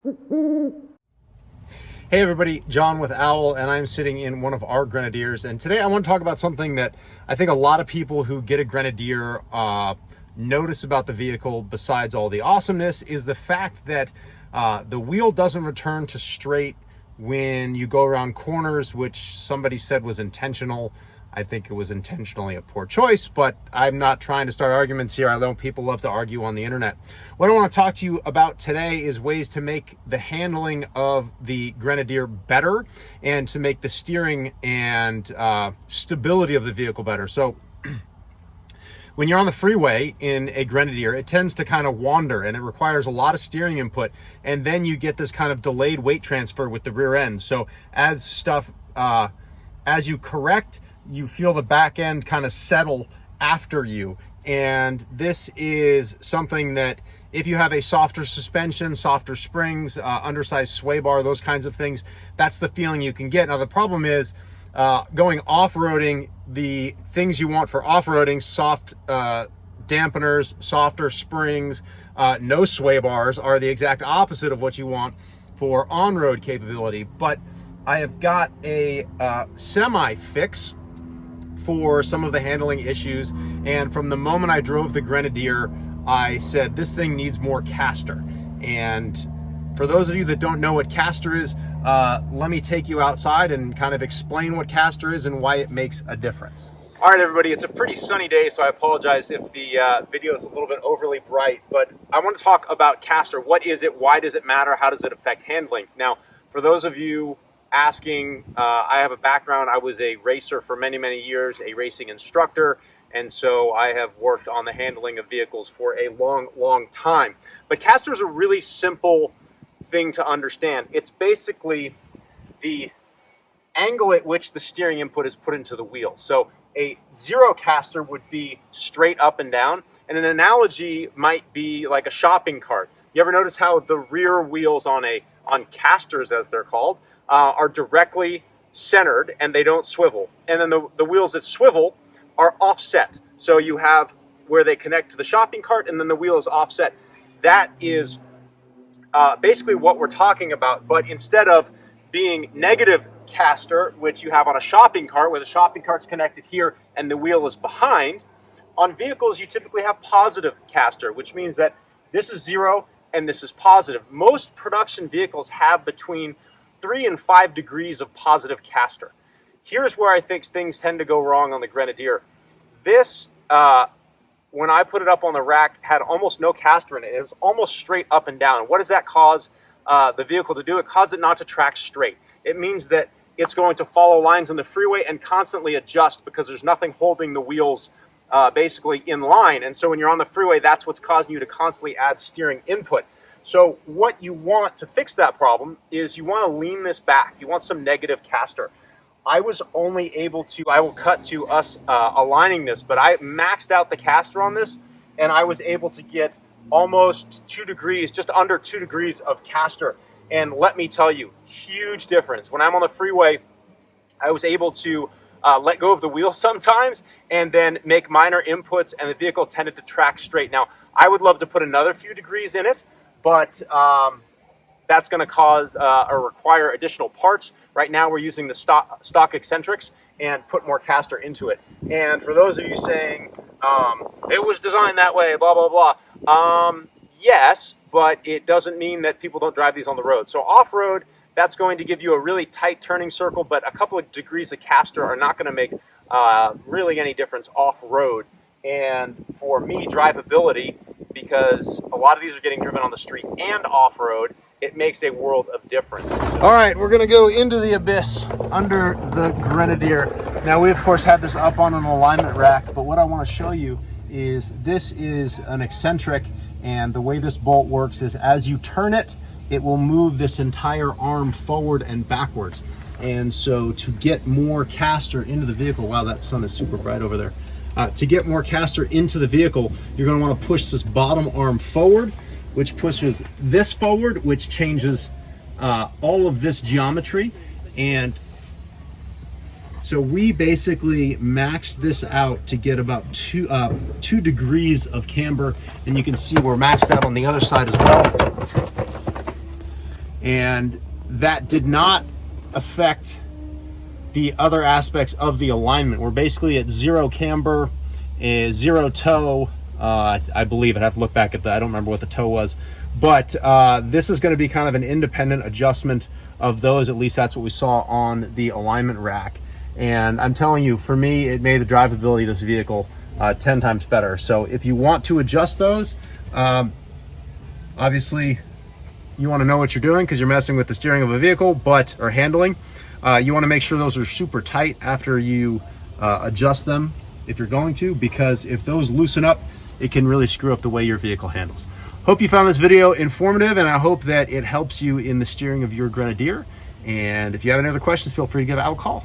Hey everybody, John with Owl, and I'm sitting in one of our Grenadiers. And today I want to talk about something that I think a lot of people who get a Grenadier notice about the vehicle, besides all the awesomeness, is the fact that the wheel doesn't return to straight when you go around corners, which somebody said was intentional. I think it was intentionally a poor choice, but I'm not trying to start arguments here. I know people love to argue on the internet. What I want to talk to you about today is ways to make the handling of the Grenadier better and to make the steering and stability of the vehicle better. So when you're on the freeway in a Grenadier, it tends to kind of wander and it requires a lot of steering input. And then you get this kind of delayed weight transfer with the rear end. So as you correct, you feel the back end kind of settle after you. And this is something that if you have a softer suspension, softer springs, undersized sway bar, those kinds of things, that's the feeling you can get. Now, the problem is going off-roading, the things you want for off-roading, soft dampeners, softer springs, no sway bars, are the exact opposite of what you want for on-road capability. But I have got a semi-fix for some of the handling issues, and from the moment I drove the Grenadier, I said this thing needs more caster. And for those of you that don't know what caster is, let me take you outside and kind of explain what caster is and why it makes a difference. All right, everybody, it's a pretty sunny day, so I apologize if the video is a little bit overly bright, but I want to talk about caster. What is it? Why does it matter? How does it affect handling? Now, for those of you asking, I have a background. I was a racer for many, many years, a racing instructor, and so I have worked on the handling of vehicles for a long, long time. But caster is a really simple thing to understand. It's basically the angle at which the steering input is put into the wheel. So a zero caster would be straight up and down, and an analogy might be like a shopping cart. You ever notice how the rear wheels on casters, as they're called, are directly centered and they don't swivel, and then the wheels that swivel are offset, so you have where they connect to the shopping cart and then the wheel is offset. That is basically what we're talking about, but instead of being negative caster, which you have on a shopping cart where the shopping cart's connected here and the wheel is behind, on vehicles you typically have positive caster, which means that this is zero and this is positive. Most production vehicles have between 3 and 5 degrees of positive caster. Here's where I think things tend to go wrong on the Grenadier. This, when I put it up on the rack, had almost no caster in it. It was almost straight up and down. What does that cause the vehicle to do? It causes it not to track straight. It means that it's going to follow lines on the freeway and constantly adjust because there's nothing holding the wheels basically in line. And so when you're on the freeway, that's what's causing you to constantly add steering input. So what you want to fix that problem is you want to lean this back. You want some negative caster. I was only able to, I will cut to us aligning this, but I maxed out the caster on this and I was able to get almost 2 degrees, just under 2 degrees of caster. And let me tell you, huge difference. When I'm on the freeway, I was able to let go of the wheel sometimes and then make minor inputs, and the vehicle tended to track straight. Now, I would love to put another few degrees in it, but that's going to cause or require additional parts. Right now we're using the stock eccentrics and put more caster into it. And for those of you saying, it was designed that way, blah, blah, blah. Yes, but it doesn't mean that people don't drive these on the road. So off-road, that's going to give you a really tight turning circle, but a couple of degrees of caster are not going to make really any difference off-road. And for me, drivability, because a lot of these are getting driven on the street and off-road, it makes a world of difference. All right, we're gonna go into the abyss under the Grenadier. Now, we of course had this up on an alignment rack, but what I wanna show you is this is an eccentric, and the way this bolt works is as you turn it, it will move this entire arm forward and backwards. And so to get more caster into the vehicle, wow, that sun is super bright over there. To get more caster into the vehicle, you're going to want to push this bottom arm forward, which pushes this forward, which changes all of this geometry. And so we basically maxed this out to get about 2 degrees of camber, and you can see we're maxed out on the other side as well. and that did not affect the other aspects of the alignment. We're basically at zero camber, zero toe. I believe I'd have to look back at I don't remember what the toe was, but this is going to be kind of an independent adjustment of those. At least that's what we saw on the alignment rack. And I'm telling you, for me, it made the drivability of this vehicle 10 times better. So if you want to adjust those, obviously you want to know what you're doing because you're messing with the steering of a vehicle, or handling. You want to make sure those are super tight after you adjust them if you're going to, because if those loosen up, it can really screw up the way your vehicle handles. Hope you found this video informative, and I hope that it helps you in the steering of your Grenadier. And if you have any other questions, feel free to give Al a call.